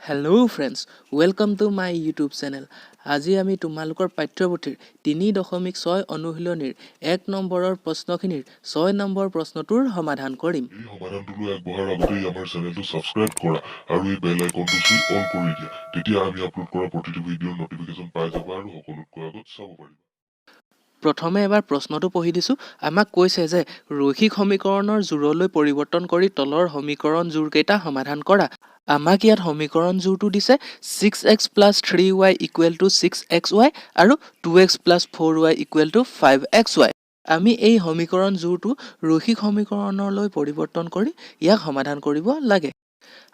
Hello friends, welcome to my YouTube channel. আজি আমি তোমালোকৰ পাঠ্যপুথিৰ 3.6 অনুশীলনীৰ 1 নম্বৰৰ প্ৰশ্নখিনিৰ 6 নম্বৰ প্ৰশ্নটোৰ সমাধান কৰিম। এই সমাধানটো আগবঢ়াৰ আগতে আমাৰ চেনেলটো সাবস্ক্ৰাইব কৰা আৰু এই বেল আইকনটো চুই অন কৰি দিয়া। তেতিয়া আমি আপলোড কৰা প্ৰতিটো ভিডিঅ'ৰ নটিফিকেশন পাই যাবা আৰু সকলোতকৈ আগত চাব পাৰিবা। প্ৰথমে এবাৰ প্ৰশ্নটো পঢ়ি দিছো। আমাক কৈছে যে ৰৈখিক সমীকৰণৰ জোৰলৈ পৰিৱৰ্তন কৰি তলৰ সমীকৰণ জোৰকেইটা সমাধান কৰা। আমাক ইয়াত সমীকৰণ জোৰটো দিছে 6x + 3y = 6xy আৰু 2x + 4y = 5xy। আমি এই সমীকৰণ জোৰটো ৰৈখিক সমীকৰণলৈ পৰিৱৰ্তন কৰি ইয়াক সমাধান কৰিব লাগে।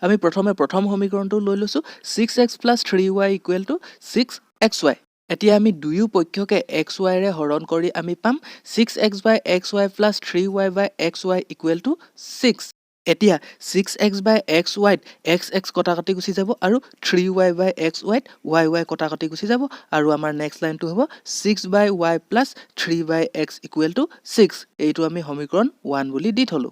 আমি প্ৰথমে প্ৰথম সমীকৰণটো লৈ লৈছো 6x + 3y = 6xy। এতিয়া আমি দুয়ো পক্ষকে xy ৰে হৰণ কৰি আমি পাম 6x/xy + 3y/xy = 6। এতিয়া 6x/xy ত x কটাকটি গুচি যাব আৰু 3y/xy ত y কটাকটি গুচি যাব আৰু আমাৰ নেক্সট লাইনটো হ'ব 6y + 3x = 6। এইটো আমি সমীকৰণ 1 বুলি দি থলো।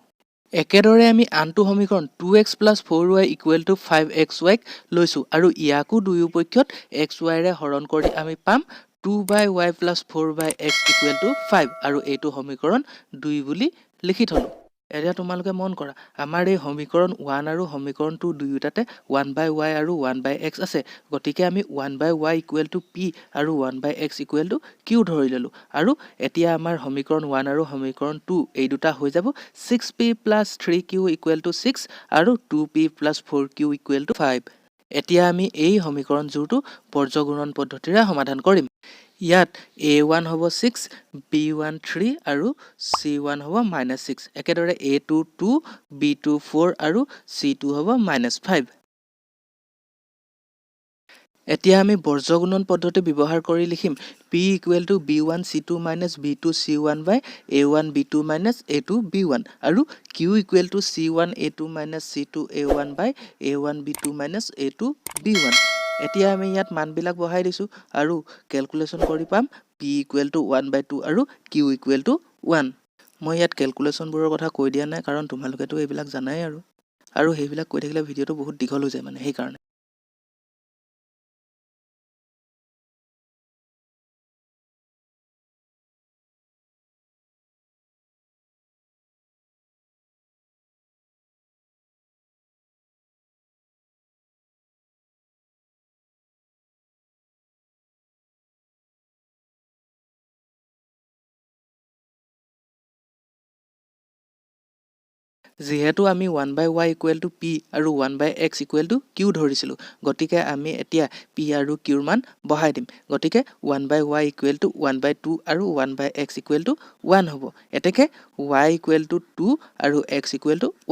একেদৰে আমি আনটো সমীকৰণ 2x + 4y = 5xy লৈছো আৰু ইয়াকো দুয়ো পক্ষত xy ৰে হৰণ কৰি আমি পাম 2y + 4x = 5 আৰু এইটো সমীকৰণ 2 বুলি লিখি থলো। এতিয়া তোমালোকে মন কৰা, আমাৰ এই সমীকৰণ 1 আৰু সমীকৰণ 2 দুয়োটাতে 1/y আৰু 1/x আছে। গতিকে আমি 1/y = p আৰু 1/x = q ধৰি ললো আৰু এতিয়া আমাৰ সমীকৰণ 1 আৰু সমীকৰণ 2 এই দুটা হৈ যাব 6p + 3q = 6 আৰু 2p + 4q = 5। এতিয়া আমি এই সমীকৰণ জোৰটো বৰ্গগুণন পদ্ধতিৰে সমাধান কৰিম। ইয়াত a1 হ'ব 6, b1 3 আৰু c1 হ'ব -6। একেদৰে a2 2, b2 4 আৰু c2 হ'ব -5। এতিয়া আমি বৰ্গগুণন পদ্ধতি ব্যৱহাৰ কৰি লিখিম p = b1c2 - b2c1/a1b2 - a2b1 আৰু q = c1a2 - c2a1/a1b2 - a2b1। এতিয়া আমি ইয়াত মানবিলাক বহাই দিছো আৰু ক্যালকুলেশন কৰি পাম p = 1/2 আৰু q = 1। মই ইয়াত ক্যালকুলেশনবোৰৰ কথা কৈ দিয়া নাই কাৰণ তোমালোকেতো এইবিলাক জানাই আৰু সেইবিলাক কৈ থাকিলে ভিডিঅটো বহুত দীঘল হৈ যায় সেইকাৰণে। যিহেতু আমি 1/y = p আৰু 1/x = q ধৰিছিলো, গতিকে আমি এতিয়া p আৰু q ৰ মান বহাই দিম। গতিকে 1/y = 1/2 আৰু 1/x = 1 হ'ব। এতেকে y = 2 আৰু x =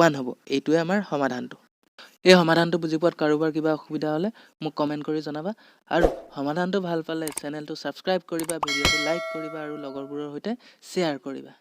1 হ'ব। এইটোৱে আমাৰ সমাধানটো। এই সমাধানটো বুজি পোৱাত কাৰোবাৰ কিবা অসুবিধা হলে মোক কমেন্ট কৰি জনাবা আৰু সমাধানটো ভাল পালে চেনেলটো সাবস্ক্ৰাইব কৰিবা, ভিডিঅটো লাইক কৰিবা আৰু লগৰবোৰৰ সৈতে শ্বেয়াৰ কৰিবা।